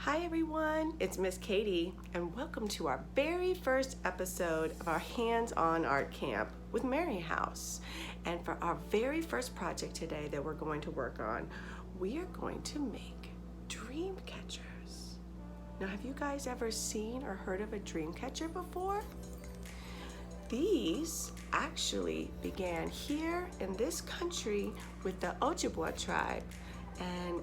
Hi everyone, it's Miss Katie and welcome to our very first episode of our hands-on art camp with Mary House. And for our very first project today that we're going to work on, we are going to make dream catchers. Now, have you guys ever seen or heard of a dream catcher before? These actually began here in this country with the Ojibwa tribe. And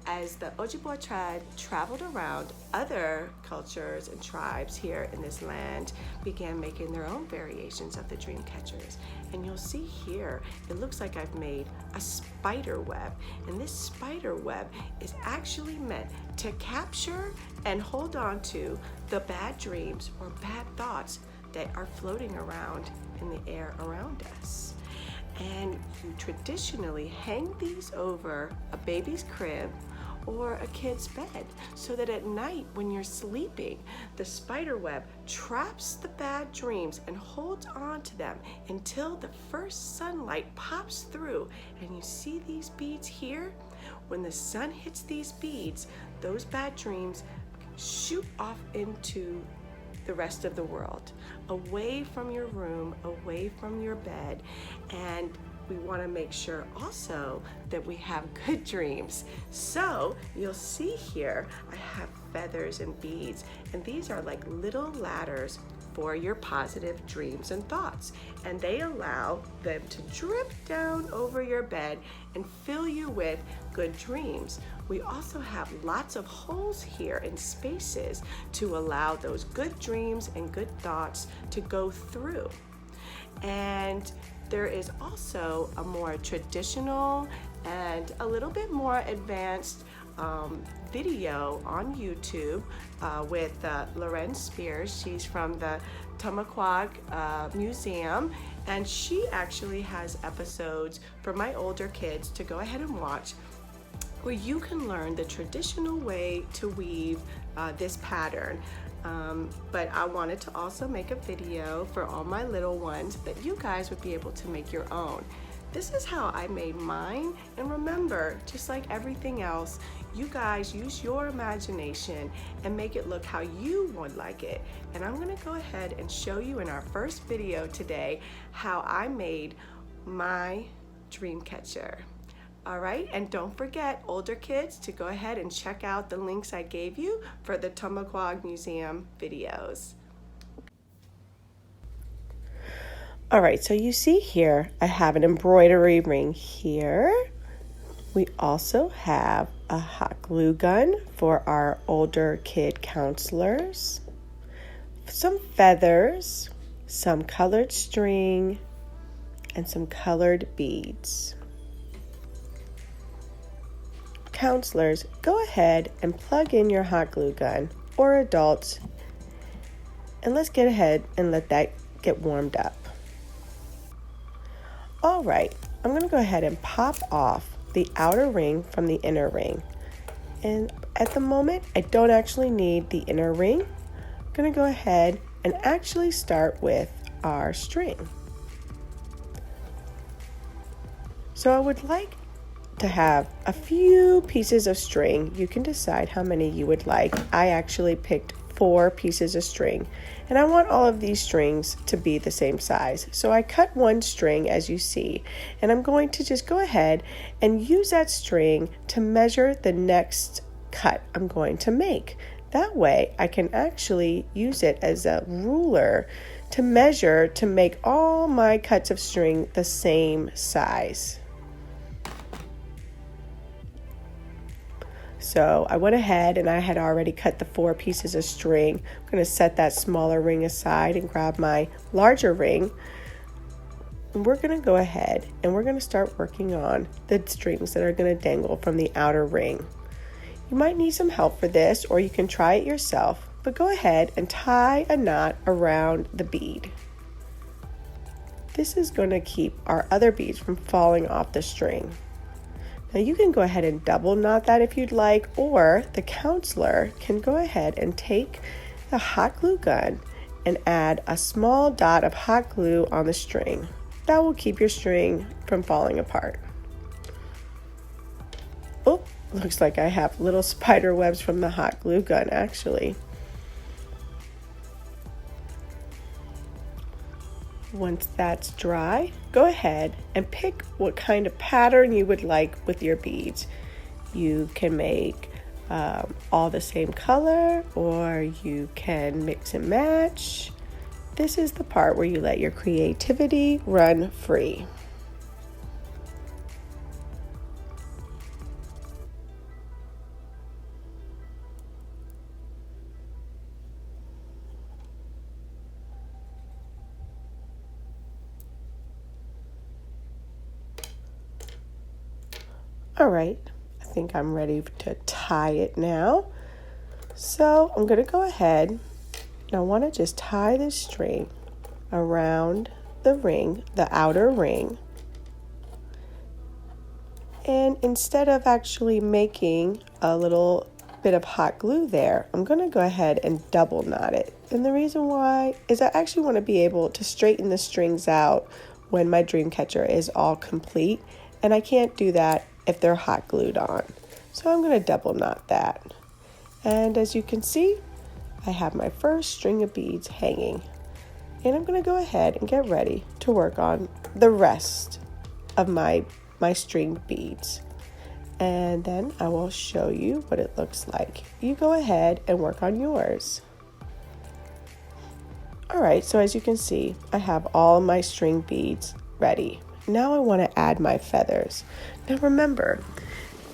as the Ojibwa tribe traveled around, other cultures and tribes here in this land began making their own variations of the dream catchers. And you'll see here, it looks like I've made a spider web. And this spider web is actually meant to capture and hold on to the bad dreams or bad thoughts that are floating around in the air around us. And you traditionally hang these over a baby's crib or a kid's bed so that at night when you're sleeping, the spider web traps the bad dreams and holds on to them until the first sunlight pops through. And you see these beads here? When the sun hits these beads, those bad dreams shoot off into the rest of the world, away from your room, away from your bed. And we want to make sure also that we have good dreams. So you'll see here, I have feathers and beads, and these are like little ladders for your positive dreams and thoughts. And they allow them to drip down over your bed and fill you with good dreams. We also have lots of holes here and spaces to allow those good dreams and good thoughts to go through. And there is also a more traditional and a little bit more advanced video on YouTube with Loren Spears. She's from the Tamaquag Museum, and she actually has episodes for my older kids to go ahead and watch, where you can learn the traditional way to weave this pattern. But I wanted to also make a video for all my little ones that you guys would be able to make your own. This is how I made mine, and remember, just like everything else, you guys use your imagination and make it look how you would like it. And I'm gonna go ahead and show you in our first video today how I made my dream catcher. All right, and don't forget, older kids, to go ahead and check out the links I gave you for the Tamaquag Museum videos. All right, so you see here, I have an embroidery ring here. We also have a hot glue gun for our older kid counselors, some feathers, some colored string, and some colored beads. Counselors, go ahead and plug in your hot glue gun, or adults, and let's get ahead and let that get warmed up. All right, I'm going to go ahead and pop off the outer ring from the inner ring. And at the moment, I don't actually need the inner ring. I'm going to go ahead and actually start with our string. So I would like to have a few pieces of string. You can decide how many you would like. I actually picked 4 pieces of string, and I want all of these strings to be the same size. So I cut one string, as you see, and I'm going to just go ahead and use that string to measure the next cut I'm going to make. That way I can actually use it as a ruler to measure to make all my cuts of string the same size. So I went ahead and I had already cut the 4 pieces of string. I'm going to set that smaller ring aside and grab my larger ring. And we're going to go ahead and we're going to start working on the strings that are going to dangle from the outer ring. You might need some help for this, or you can try it yourself, but go ahead and tie a knot around the bead. This is going to keep our other beads from falling off the string. Now you can go ahead and double knot that if you'd like, or the counselor can go ahead and take the hot glue gun and add a small dot of hot glue on the string. That will keep your string from falling apart. Oh, Looks like I have little spider webs from the hot glue gun, actually. Once that's dry, go ahead and pick what kind of pattern you would like with your beads. You can make all the same color, or you can mix and match. This is the part where you let your creativity run free. All right, I think I'm ready to tie it now. So I'm going to go ahead and I want to just tie this string around the ring, the outer ring. And instead of actually making a little bit of hot glue there, I'm going to go ahead and double knot it. And the reason why is I actually want to be able to straighten the strings out when my dream catcher is all complete. And I can't do that if they're hot glued on. So I'm going to double knot that. And as you can see, I have my first string of beads hanging. And I'm going to go ahead and get ready to work on the rest of my string beads. And then I will show you what it looks like. You go ahead and work on yours. All right, so as you can see, I have all my string beads ready. Now I want to add my feathers. Now remember,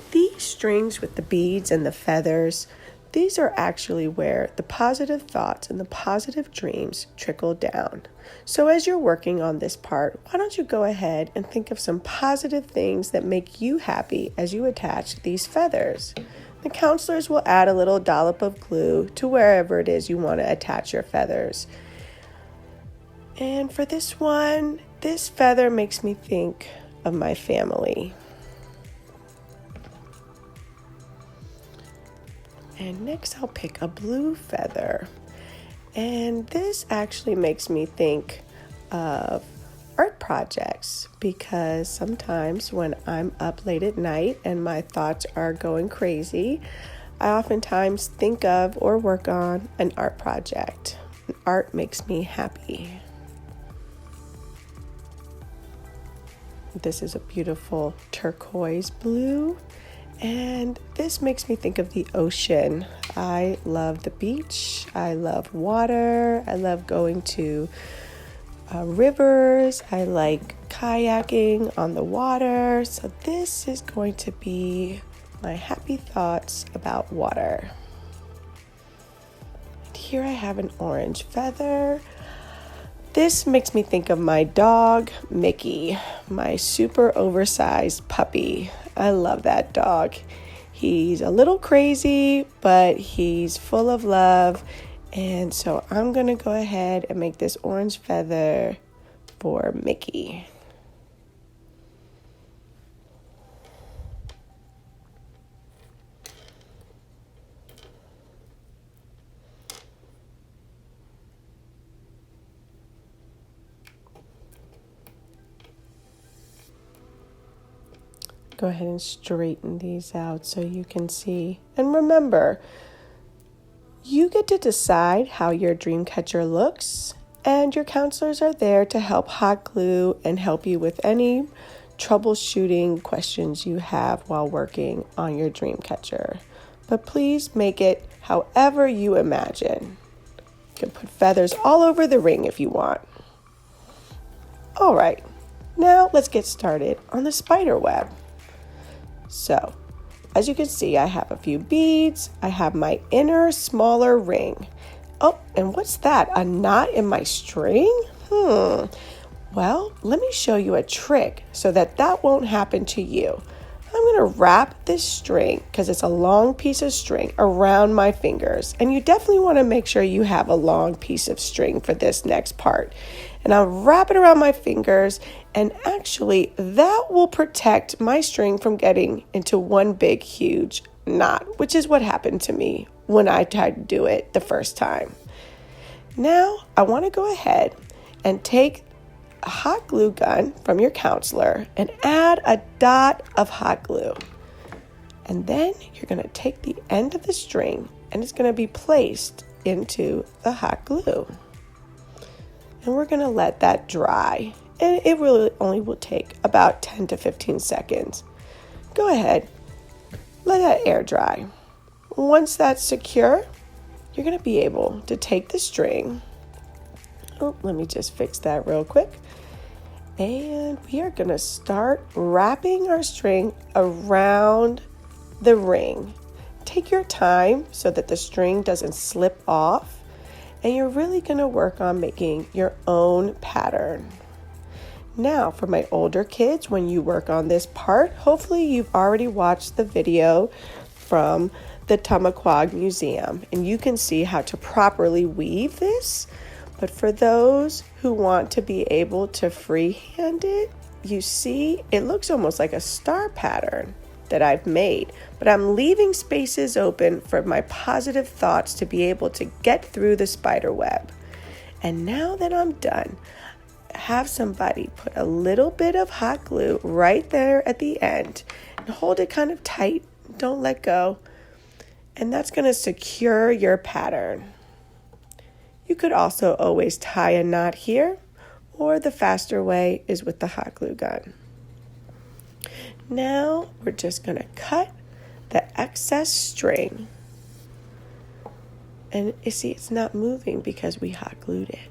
these strings with the beads and the feathers, these are actually where the positive thoughts and the positive dreams trickle down. So as you're working on this part, why don't you go ahead and think of some positive things that make you happy as you attach these feathers. The counselors will add a little dollop of glue to wherever it is you want to attach your feathers. And for this one, this feather makes me think of my family. And next I'll pick a blue feather. And this actually makes me think of art projects, because sometimes when I'm up late at night and my thoughts are going crazy, I oftentimes think of or work on an art project. Art makes me happy. This is a beautiful turquoise blue, and this makes me think of the ocean. I love the beach, I love water, I love going to rivers, I like kayaking on the water, so this is going to be my happy thoughts about water. And here I have an orange feather. This makes me think of my dog, Mickey, my super oversized puppy. I love that dog. He's a little crazy, but he's full of love. And so I'm going to go ahead and make this orange feather for Mickey. Go ahead and straighten these out so you can see. And remember, you get to decide how your dream catcher looks, and your counselors are there to help hot glue and help you with any troubleshooting questions you have while working on your dream catcher. But please make it however you imagine. You can put feathers all over the ring if you want. All right, now let's get started on the spider web. So, as you can see, I have a few beads. I have my inner smaller ring. Oh, and what's that? A knot in my string? Well, let me show you a trick so that won't happen to you. I'm going to wrap this string, because it's a long piece of string, around my fingers. And you definitely want to make sure you have a long piece of string for this next part. And I'll wrap it around my fingers, and actually that will protect my string from getting into one big huge knot, which is what happened to me when I tried to do it the first time. Now I want to go ahead and take a hot glue gun from your counselor and add a dot of hot glue. And then you're going to take the end of the string and it's going to be placed into the hot glue. And we're going to let that dry. And it really only will take about 10 to 15 seconds. Go ahead, let that air dry. Once that's secure, you're going to be able to take the string. Oh, let me just fix that real quick. And we are going to start wrapping our string around the ring. Take your time so that the string doesn't slip off, and you're really going to work on making your own pattern. Now, for my older kids, when you work on this part, hopefully you've already watched the video from the Tamaquag Museum, and you can see how to properly weave this. But for those who want to be able to freehand it, you see it looks almost like a star pattern that I've made, but I'm leaving spaces open for my positive thoughts to be able to get through the spider web. And now that I'm done, have somebody put a little bit of hot glue right there at the end and hold it kind of tight. Don't let go. And that's going to secure your pattern. You could also always tie a knot here, or the faster way is with the hot glue gun. Now we're just going to cut the excess string. And you see it's not moving because we hot glued it.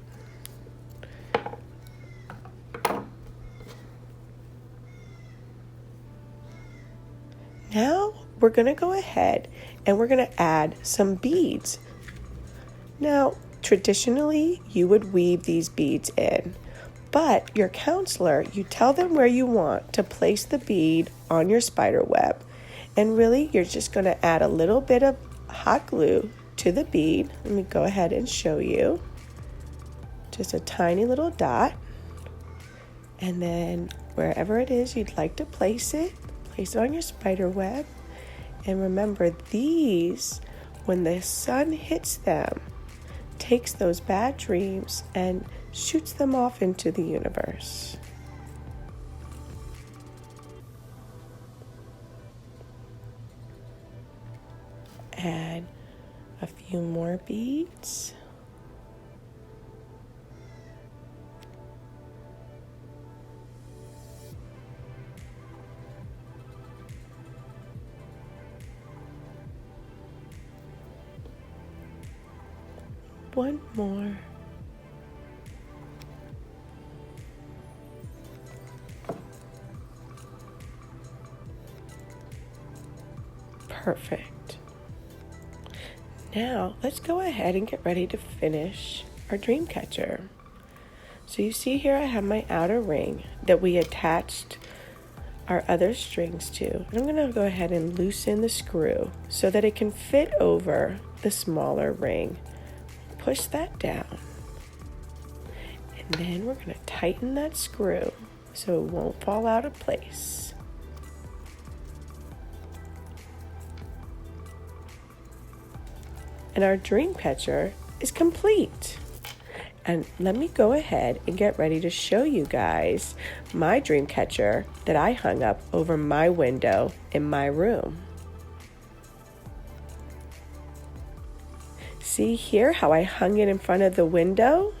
Now we're going to go ahead and we're going to add some beads. Now, traditionally, you would weave these beads in, but your counselor, you tell them where you want to place the bead on your spider web, and really you're just going to add a little bit of hot glue to the bead. Let me go ahead and show you. Just a tiny little dot, and then wherever it is you'd like to place it on your spider web. And remember, these, when the sun hits them, takes those bad dreams and shoots them off into the universe. Add a few more beads. One more. Perfect. Now let's go ahead and get ready to finish our dream catcher. So you see here I have my outer ring that we attached our other strings to. And I'm going to go ahead and loosen the screw so that it can fit over the smaller ring. Push that down, and then we're going to tighten that screw so it won't fall out of place. And our dream catcher is complete. And let me go ahead and get ready to show you guys my dream catcher that I hung up over my window in my room. See here how I hung it in front of the window?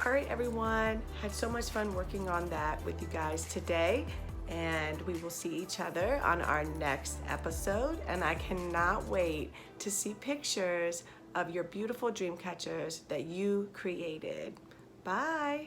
All right, everyone. Had so much fun working on that with you guys today. And we will see each other on our next episode. And I cannot wait to see pictures of your beautiful dream catchers that you created. Bye.